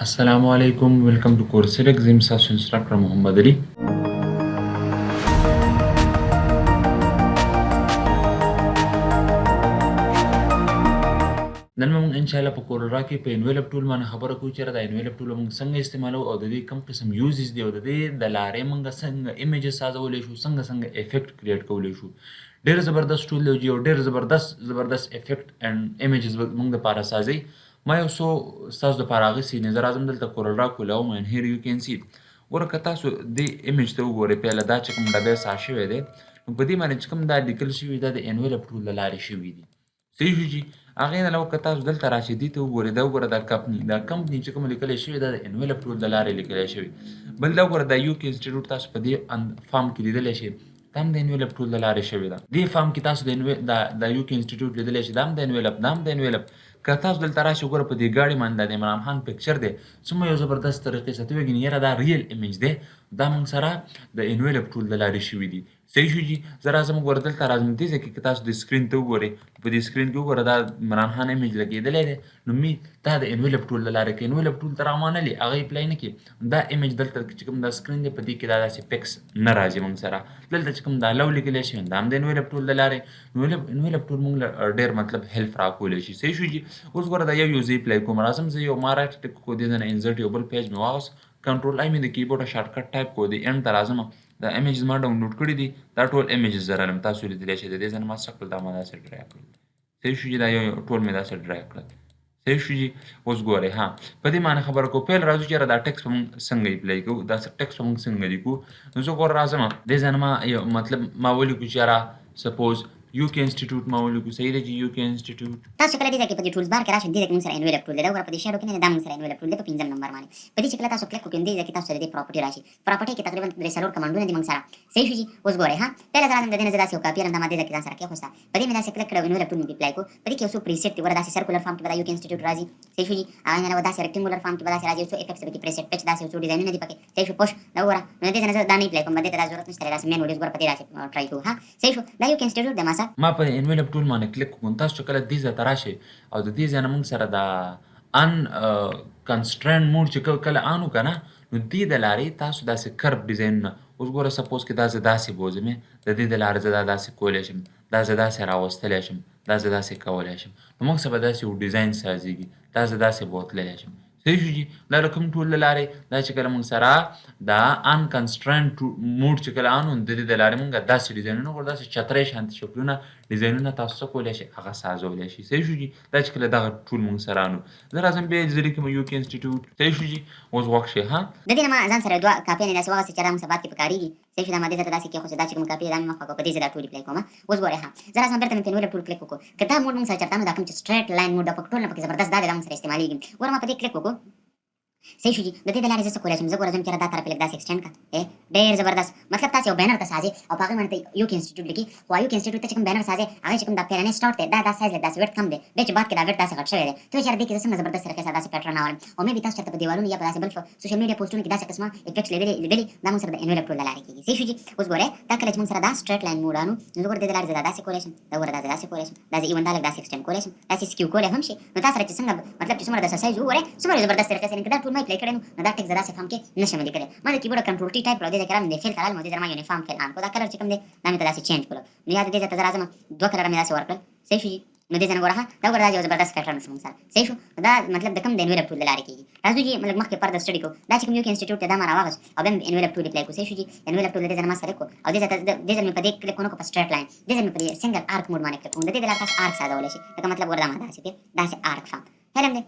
Assalamu alaikum. Welcome to CorelDRAW Exam Session Instructor Muhammad Ali. نن موږ ان شاء الله په CorelDRAW کې په انویلپ ټول باندې خبره کوو چې دا انویلپ ټول موږ څنګه استعمالو او د دې کوم قسم یوزز دي او د دې د لارې موږ څنګه ایمیجز سازولی شو څنګه افیکټ کریټ کولی شو. ډېر زبردست ټول دی او ډېر زبردست افیکټ اینڈ ایمیجز موږ لپاره سازي. ما یو څو ستاسو دپاره اخیستي دي. زه راځم دلته CorelDRAW کولوم and here you can see. ګوره که تاسو دې ایمیج ته وګورئ پیله دا چې کوم ډبی ساز شوی دی نو په دې باندې چې کوم دا لیکل شوي دا د انویلپ ټول له لارې شوي دي. صحیح شو چې هغې نه علاوه که تاسو دلته راشئ دې ته وګورئ دا وګوره دا کمپني چې کوم لیکلی شوي دا د انویلپ ټول له لارې لیکلی شوي. بل دا وګوره دا UK انسټیټیوټ تاسو په دې فارم کې لیدلی شئ دا هم د انویلپ ټول له لارې شوې ده. دې فارم کې تاسو د UK انسټیټیوټ لیدلی شئ دا هم د انویلپ که تاسو دلته راشئ ګوره په دې ګاډي باندې د عمران خان پکچر دی څومره یو زبردست طریقې سره ته وایې یاره دا ریل ایمیج دی دا موږ سره د انویلپ ټول له لارې شوي دي. صحیح شو جي. زه راځم ګوره دلته راځم دې ځای کې که تاسو د سکرین ته وګورئ په دې سکرین کې وګوره دا عمران خان ایمیج لګېدلی دی نو دا د انویلپ ټول له لارې که انویلپ ټول ته راوانلې هغه یې اپلای نه کړي دا ایمیج دلته چې کوم دا سکرین دی په دې کې دا داسې پکس نه راځي موږ سره. دلته چې کوم دا لو لیکلی شوی دا هم د انویلپ ټول له لارې انویلپ ټول موږ له ډېر مطلب هیلپ راکولی شي. صحیح شو جي. اوس ګوره دا یو زه اپلای کوم راځم زه یو ما رایټ ټک کو دې نه انزرټ یو بل پیج مې واغوست کنټرول آی مې د کیبورډ شارټکټ ټایپ کو دی اینډ ته راځم دا ایمیجز ما ډاونلوډ کړي دي دا ټول ایمیجز زه رالم تاسو لیدلی شئ د دې ځای نه ما څه کړل دا ما داسې ډرای کړل. صحیح شو چې دا یو ټول مې داسې ډرای کړل. صحیح شو چې اوس ګورئ ها په دې باندې خبره کوو پیل راځو چې یاره دا ټکس به موږ څنګه اپلای کوو دا ټکس به موږ څنګه لیکو. نو زه ګوره راځم دې ځای نه ما یو مطلب ما ولیکو چې یاره سپوز UK انسټیټیوټ ما ولیکو. صحیح دی چې UK انسټیټیوټ تاسو کله دې ځای کې په دې ټولز بار کې راشئ دې ځای کې موږ سره انویلپ ټول دی دا وګوره په دې شیډو کې نه دا موږ سره انویلپ ټول دی په 5 نمبر باندې په دې چې کله تاسو کلیک وکړئ دې ځای کې تاسو سره دې پراپرټي راشي پراپرټي کې تقریبا 3 کمانډونه دي موږ سره. صحیح شو جي. اوس ګورئ ها پهله زه راځم د دې نه زه داسې یو کاپي راځم دا ما دې ځای کې ځان سره کېښوسته په دې مې داسې کلیک کړی انویلپ ټول مې اپلای کړو په دې کې یو څو پریسیټ دي ګوره داسې سرکولر فارم کې به دا UK انسټیټیوټ راځي. صحیح شو جي. هغه نه علاوه داسې ریکټنګولر فارم کې به داسې راځي یو څو افیکټس پکې پریسیټ پچ داسې یو څو ډیزاینونه دي پکې. صحیح شو پوش دا وګوره نو دې ځای نه زه دا نه اپلای کوم دې ته دا ضرورت نشته داسې مین ویډیوز ګوره په دې داسې ټرای کوو ها. صحیح شو دا UK انسټیټیوټ دی ما سره ما په انویلپ ټول باندې کلیک وکړم تاسو چې کله دې ځای ته راشئ او د دې ځای نه موږ سره دا ان کنسټرینټ موډ چې کله آن وکړه نه نو دې د لارې تاسو داسې کرب ډیزاینونه اوس ګوره سپوز کې دا زه داسې بوځم د دې د لارې زه دا داسې کولی شم دا زه داسې راوستلی شم دا زه داسې کولی شم نو موږ سره به داسې یو ډیزاین سازېږي دا زه داسې بوتللی شم. صحیح شو جي. دا د کوم ټول له لارې دا چې کله موږ سره دا ان کنسټرینټ موډ چې کله آن د دې د لارې موږ داسې ډیزاینونه ګوره داسې چترۍ شانتې شکلونه ډیزاینونه تاسو څه کولی شئ هغه سازولی شئ. صحیح شو جي. دا چې کله دغه ټول موږ سره آنو زه راځم بیا زه لیکم UK انسټیټیوټ. صحیح شو جي. اوس غوږ شئ ها د دې نه ما ځان سره دوه کاپیانې داسې واغستې چې دا موږ سبا کې پکارېږي. صحیح شو دا ما دې ځای ته داسې کېښوسې دا چې کوم کاپي دا مې مخ په دې ځای دا ټول اپلای کوم. اوس ګورئ ها زه راځم بېرته مې په انویلپ ټول کلیک وکړو که دا موډ موږ سره چېرته نو دا کوم چې سټریټ لاین موډ دا پکې ټول نه پکې زبردست دا دی دا موږ سره استعمالېږي. ګوره ما په دې کلیک وکړو. صحیح شو جي. د دې د لارې زه څه کولی شم زه ګوره ځم چې دا طرف یې لږ داسې ایکسټینډ کړه ډېر زبردست مطلب تاسو یو بینر ته سازئ او په هغې باندې UK انسټیټیوټ لیکي خو UK انسټیټیوټ ته چې کوم بینر سازئ هغې چې کوم دا پیرنۍ سټارټ دی دا سایز لږ داسې ویډ کم دی بیا چې بعد کې دا ویډ داسې غټ شوی دی ته وایې چې یاره دې کې زه څنګه زبردست طریقې سره داسې پیټرن راولم او مې بي تاسو چېرته په دیوالونو یا په داسې بل سوشل میډیا پوسټونو کې داسې قسمه افیکټس لیدلي دا موږ سره د انویلپ ټول له لارې کېږي. صحیح شو جي. اوس ګورئ دا کله چې موږ سره دا سټریټ لاین موډ آنو نو زه ګوره دې د لارې زه دا داسې کولی شم دا ګوره دا زه داسې کولی شم دا زه ایون دا لږ داسې ایکسټینډ کولی شم داسې سکیو کولی هم شي نو تا سره چې څنګه مطلب چې څومره د سایز وګورئ څومره زبردست طریقې سره که دا ټول ما اپلای کړی نو دا ټیک زه داسې فارم کې نشم لیکلی ما د کیبورډ کنټرول ټي ټایپ کړو دې ځای کې رالم دې فیل ته رالم او دې ځای ما یونیفارم فیل آن کړو دا کلر چې کوم دی دا مې ته داسې چینج کړو نو یا د دې ځای ته زه راځم دوه کلره مې داسې ورکړل. صحیح شو جي. نو دې ځای نه ګوره ها دا ګوره دا یو زبردست پیټرن شو موږ سره. صحیح شو. دا مطلب د کوم د انویلپ ټول له لارې کېږي. راځو جي لږ مخکې فردر سټډي کوو دا چې کوم UK انسټیټیوټ دی دا ما راواغوست او بیا مې انویلپ ټول اپلای کړو. صحیح شو جي. انویلپ ټول دې ځای نه ما سلیکټ کړو او دې ځای ته دې ځای مې په دې کلیک ونه کړو په سټریټ لاین دې ځای مې په دې سنګل آرک موډ باندې کلیک کوم د دې د لارې تاسو آرک سازولی شئ لکه مطلب ګوره دا ما داسې دی داسې آرک فارم حلم دی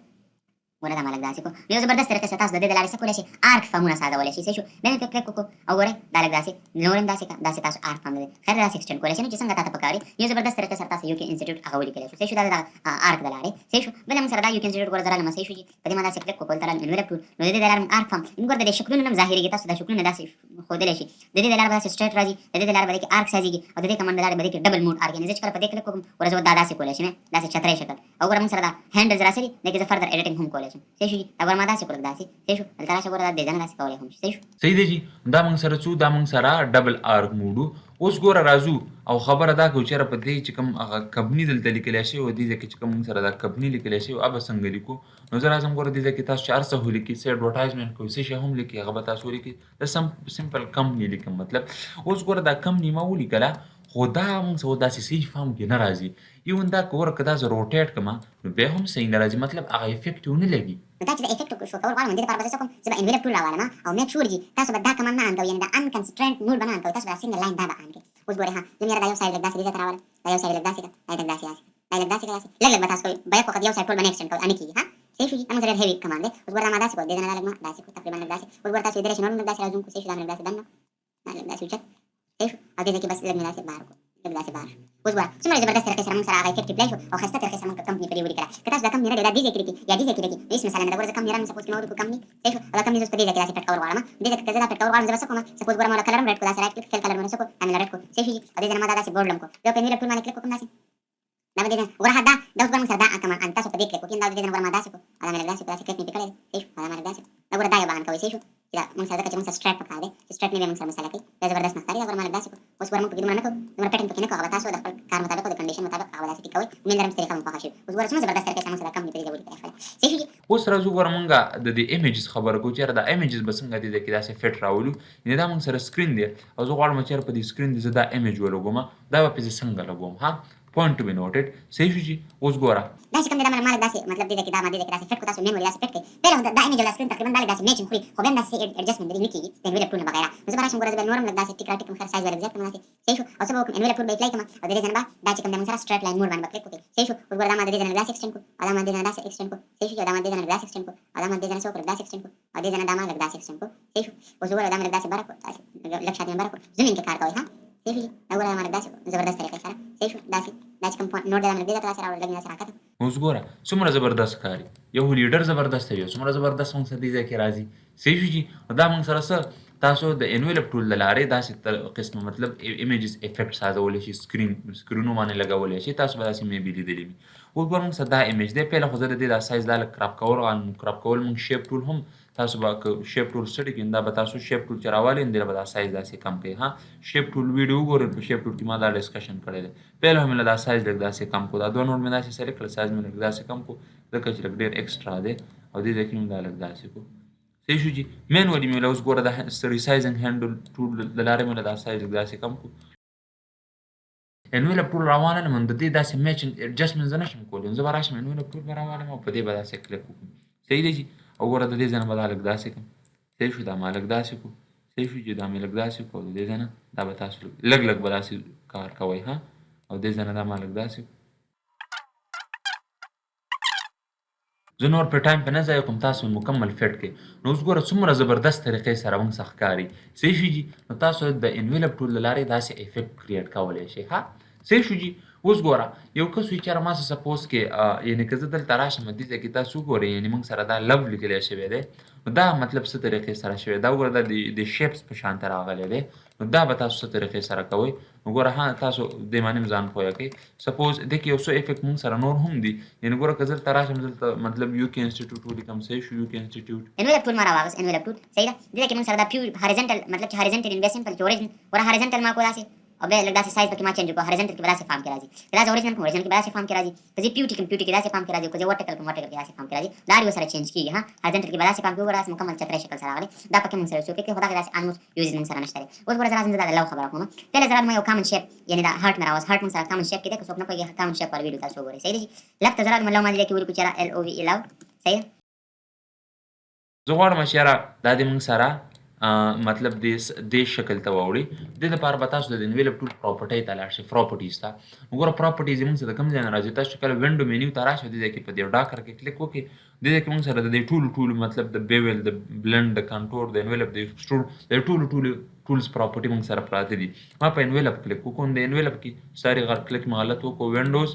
ګوره دا ما لږ داسې کړو نو یو زبردست طریقې سره تاسو د دې د لارې څه کولی شئ آرک فارمونه سازولی شئ. صحیح شو. بیا مې پرې کلیک وکړو او ګورئ دا لږ داسې نور هم داسې تاسو آرک فارم دی خیر داسې ایکسټینډ کولی شئ نو چې څنګه تاته پکار وي یو زبردست طریقې سره تاسو UK انسټیټیوټ هغه ولیکلی شو. صحیح شو دا د آرک د لارې. صحیح شو. بل موږ سره دا UK انسټیټیوټ ګوره زه رالم. صحیح شو جي. په دې ما داسې کلیک وکړو دلته رالم انویلپ ټول نو د دې د لارې آرک فارم ګوره د دې شکلونه نه هم ظاهرېږي تاسو دا شکلونه داسې ښودلی شي د دې د لارې به داسې سټریټ راځي د دې د لارې به دې کې آرک سازېږي او د دې کمانډ د لارې به دې کې ډبل موډ آرک یعنې زه چې کله په دې کلیک وکړم ګوره زه دا داسې کولی شم داسې چترۍ شکل او ګوره موږ سره دا هینډلز راسري دې کې زه فردر ایډیټینګ هم کولی شم. صحیح شو جي. دا ګوره ما داسې کړل داسې. صحیح شو. دلته راشه ګوره دا ډیزاین داسې کولی هم شي. صحیح شو. صحیح دی جي. دا موږ سره څو دا موږ سره ډبل آرک موډو. اوس ګوره راځو او خبره دا کوو چېرې په دې چې کوم هغه کمپني دلته لیکلی شوی و دې ځای کې چې کوم موږ سره دا کمپني لیکلی شوی و هغه به څنګه لیکو نو نو زه راځم ګوره دې ځای کې تاسو چې هر څه ولیکئ، څه اډورټایزمنټ کوئ، څه شی هم لیکئ هغه به تاسو ولیکئ. د سمپل کمپني لیکم مطلب. اوس ګوره دا کمپني ما ولیکله، خو دا موږ څه داسې صحیح فهم کې نه راځي. ایون دا ګوره که دا زه روټیټ کړمه نو بیا هم صحیح نه راځي، مطلب هغه افیکټ یې ونه لګي. نو دا چې زه افیکټ شو کول غواړم، دې لپاره به زه څه کوم؟ زه به انویلپ ټول راوالم او میک شور چې تاسو به دا کمانډ نه آن کوئ، یعنې دا انکنسټرینټ موډ به نه آن کوئ، تاسو به دا سنګل لاین دا به آن کړئ. اوس ګورئ ها، زه یاره دا یو سایډ لږ داسې دې ځای ته راولم، دا یو سایډ لږ داسې کړه، دا لږ داسې داسې، دا لږ داسې کړه، داسې لږ به تاسو کوئ، به یک وخت یو سایډ ټول به نه ایکسټینډ کوئ، نه کېږي. ها صحیح شو جي، دا موږ ډېر هیوي کمانډ دی. اوس ګوره دا ما داسې کړو، دې ځای نه دا لږ ما داسې کړو، تقریبا لږ داسې. اوس ګوره تاسو لیدلی شئ نور هم لږ داسې راځو کوو، صحیح شو، دا مې لږ داسې دننه، دا لږ داسې اوچت، صحیح شو، او دې ځای کې بس لږ مې داسې بهر کړو، لږ داسې بهر شو. اوس ګوره څومره زبردست طریقې سره موږ سره هغه افیکټ اپلای شو او ښایسته طریقې سره موږ کمپني پرې ولیکله. که تاسو دا کمپني نه دی، دا دې ځای کې لیکئ یا دې ځای کې لیکئ، هېڅ مسله نه ده. ګوره زه کمپني رانیم، سپوز کړئ ما ولیکو کمپني، صحیح شو، او دا کمپني زه اوس په دې ځای کې داسې پټ کول غواړم. دې ځای کې که زه دا پټ کول غواړم، زه به څه کوم؟ سپوز ګوره ما کلر هم رایټ کړو، داسې رایټ کلیک فیل کلر باندې څه کړو، دا مې رایټ کړو، صحیح شو جي، او دې ځای نه ما دا داسې بورډ کړو، زه په انویلپ ټول باندې کلیک وکړم داسې، دا به دې ځای ګوره ها دا اوس ګوره موږ سره دا کمانډ تاسو په دې کلیک وکړئ، دا دې ځای نه ګوره ما داسې کړو، او دا مې لږ داسې کړو، داسې کلیک مې پرې کړی دی، صحیح شو، او دا ما لږ داسې کړو. دا ګوره دا یو به آن کوئ، صحیح شو، چې دا موږ سره ځکه چې موږ سره سټریټ پکار دی، چې سټریټ نه وي موږ سره مسله کوي، دا زبردست نه ښکاري. دا ګوره ما لږ داسې کړو. اوس ګوره موږ پکې دومره نه کوو، دومره پیټرن پکې نه کوو، هغه به تاسو د خپل کار مطابق او د کنډیشن مطابق هغه به داسې ټیک کوئ. امید لرم چې طریقه مو خوښه شوې. اوس ګوره څومره زبردست طریقې سره موږ سره کمپني په دې ځای ولیکله، صحیح شو جي. اوس راځو ګوره مونږ د دې ایمیجز خبره کوو چې یاره دا ایمیجز به څنګه دې ځای کې داسې فټ راولو. یعنې دا مونږ سره سکرین دی او زه غواړم چې یاره په دې سکرین دې زه دا ایمیج ولګوم، دا به پې زه څنګه لګوم؟ ها پوینټ ټو بي نوټډ، صحیح شو جي. اوس ګوره دا چې کوم دی دا ما لږ داسې مطلب دې ځای کې دا ما دې ځای کې داسې فټ کړو، تاسو مینولي داسې فټ کړئ. پهله دا ایمیج او دا سکرین تقریبا دا لږ داسې میچینګ خوري، خو بیا هم داسې ایډجسټمنټ د دې نه کېږي د انویلپ ټول نه بغیر. نو زه به راشم ګوره زه به نور هم لږ داسې ټیک راټیک کړم، سایز به لږ زیات کړم داسې، صحیح شو، او څه به وکړم انویلپ ټول به اپلای کړم او د دې ځای نه به دا چې کوم دی موږ سره سټریټ لاین موډ باندې به کلیک وکړئ، صحیح شو. اوس ګوره دا ما د دې ځای نه داسې ایکسټینډ کړو، او دا ما د دې ځای نه داسې ایکسټینډ کړو، صحیح شو، او دا ما د دې ځای نه داسې ایکسټینډ کړو، او دا ما د دې ځای نه څه وکړو داسې ایکسټینډ کړو، او دې ځای نه دا ما لږ داسې ایکسټینډ کړو، صحیح شو. اوس ګوره دا مې لږ داسې بره کړو، داسې لږ شاته مې بره کړو، زومینګ کې کار کوئ. ها صحیح شو جي، دا ګوره دا ما لږ داسې کړو زبردست طریقې سره، صحیح شو. داسې دا چې کوم نوټ دی دا مې لږ دې ځای ته داسې راوړل، لږ مې داسې راکښته. اوس ګوره څومره زبردست ښکاري، یو لیډر زبردست وي، څومره زبردست موږ سره دې ځای کې راځي، صحیح شو جي. دا موږ سره څه تاسو د انویلپ ټول له لارې داسې قسمه مطلب ایمیجز افیکټ سازولی شي، سکرینو باندې لګولی شي، تاسو به داسې میبي لیدلی وي. اوس ګوره موږ سره دا ایمیج دی، پهله خو زه د دې دا سایز دا لږ کراپ کول غواړم. کراپ کول موږ شیپ ټول هم تاسو به که شیپ ټول سټډي کړئ، دا به تاسو شیپ ټول چې راوالئ دې به دا سایز داسې کم کړئ. ها شیپ ټول ویډیو وګورئ، په شیپ ټول کې ما دا ډسکشن کړی دی. پهله مې دا سایز لږ داسې کم کړو، دا دوه نوټ مې داسې سلیکټ کړل، سایز مې لږ داسې کم کړو ځکه چې لږ ډېر ایکسټرا دی، او دې ځای کې مې دا لږ داسې کړو، صحیح شو جي. مینولي مې اوس ګوره د ریسایزنګ هینډل ټول له لارې مې دا سایز لږ داسې کم کړو. انویلپ ټول راوالم، د دې داسې میچینګ ایډجسټمنټ زه نشم کولی، زه به راشم انویلپ ټول به راوالم او په دې به داسې کلیک وکړم، صحیح دی جي. او ګوره د دې ځای نه به دا لږ داسې کړم، صحیح شو، دا ما لږ داسې کړو، صحیح شو جي، دا مې لږ داسې کړو، د دې ځای نه دا به تاسو لږ لږ به داسې کار کوئ. ها او دې ځای نه دا ما لږ داسې کړو. زه نور په ټایم په نه ضایع کوم، تاسو مکمل فټ کړئ. نو اوس ګوره څومره زبردست طریقې سره موږ څه ښکاري، صحیح شو جي. نو تاسو د انویلپ ټول له لارې داسې افیکټ کریټ کولی شئ. ها صحیح شو جي. اوس ګوره یو کس وي چې یاره ما څه سپوز کې یعنې که زه دلته راشم دې ځای کې تاسو وګورئ، یعنې موږ سره دا لو لیکلی شوی دی، نو دا مطلب څه طریقې سره شوی دا وګوره، دا د شیپس په شان ته راغلی دی. نو دا به تاسو څه طریقې سره کوئ. نو ګوره ها تاسو دې باندې هم ځان پوهه کړئ. سپوز دې کې یو څه افیکټ موږ سره نور هم دي، یعنې ګوره که زه دلته راشم دلته مطلب یو کې انسټیټیوټ ولیکم، صحیح شو، یو کې انسټیټیوټ انویلپ ټول ما راواغست، انویلپ ټول صحیح ده. دې ځای کې موږ سره دا پیور هاریزنټل مطلب چې هاریزنټل ان بیا سمپل چې اوریجنل ګوره هاریزنټل ما کو داسې او بیا لږ داسې سایز پکې ما چینج وکړو، هاریزنټل کې به داسې فارم کې راځي، که داسې اوریجنل کوم اوریجنل کې به داسې فارم کې راځي، که زه پیوټي کوم پیوټي کې داسې فارم کې راځي، که زه ورټیکل کوم ورټیکل کې داسې فارم کې راځي، دا هر یو سره چینج کېږي. ها هاریزنټل کې به داسې فارم کې وګوره، داسې مکمل چترۍ شکل سره راغلی، دا پکې موږ سره یو څوک کې خو دغه داسې الموسټ یوزز موږ سره نشته دی. اوس ګوره زه راځم زه دا د لو خبره کوم. پهله زه راځم یو کامن شیپ، یعنې دا هارټ مې راوست، هارټ موږ سره کامن شیپ کې دی، که څوک نه پوهېږي کامن شیپ پر ویډیو تاسو وګورئ، صحیح دی جي. لږ ته زه راځم لو ما دې ځای کې ولیکو چې یاره LOVE لو، صحیح ده. زه غواړم چې یاره دا دې موږ سره مطلب دې شکل ته واوړي. دې دپاره به تاسو د انویلپ ټول پراپرټۍ ته لاړ شئ، پراپرټیز ته. وګوره پراپرټیز یې موږ سره د کوم ځای نه راځي، تاسو چې کله وینډو مینیو ته راشئ دې ځای کې په دې ډاکر کې کلیک وکړئ، دې ځای کې موږ سره د دې ټولو مطلب د بیول، د بلنډ، د کنټور، د انویلپ، د ایکسټروډ، د ټولو ټولز پراپرټي موږ سره پراته دي. ما په انویلپ کلیک وکړم، د انویلپ کې ساري کلیک مې غلط وکړو، وینډوز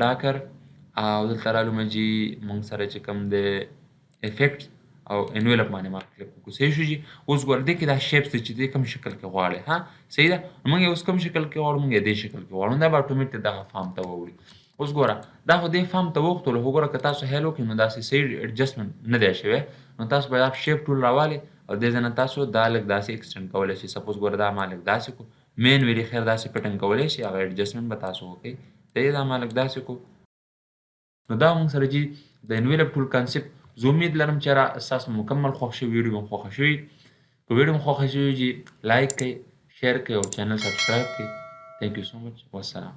ډاکر او دلته رالو مې جي موږ سره چې کوم د افیکټ او انویلپ باندې ما کلیک وکړو، صحیح شو جي. اوس ګوره دې کې دا شیپس دی چې دې کوم شکل کې غواړئ. ها صحیح ده. موږ یې اوس کوم شکل کې غواړو، موږ یې دې شکل کې غواړو، دا به اټومیټیک دغه فارم ته واوړي. اوس ګوره دا خو دې فارم ته وغوښتلو، خو ګوره که تاسو هیل وکړئ نو داسې صحیح ایډجسټمنټ نه دی شوی، نو تاسو باید شیپ ټول راوالئ او دې ځای نه تاسو دا لږ داسې ایکسټینډ کولی شئ. سپوز ګوره دا ما لږ داسې کړو، مین ویلي خیر داسې پټنګ کولی شئ، هغه ایډجسټمنټ به تاسو وکړئ، صحیح ده. ما لږ داسې کړو، نو دا موږ سره جي د انویلپ ټول کانسپټ زه امید لرم چې ستاسو مکمل خوښ شوي ویډیو به مو خوښه شوي که ویډیو مو خوښه شوي چې لایک کړئ شیر کړئ او چینل سبسکرایب کړئ. Thank you so much. Wassalam.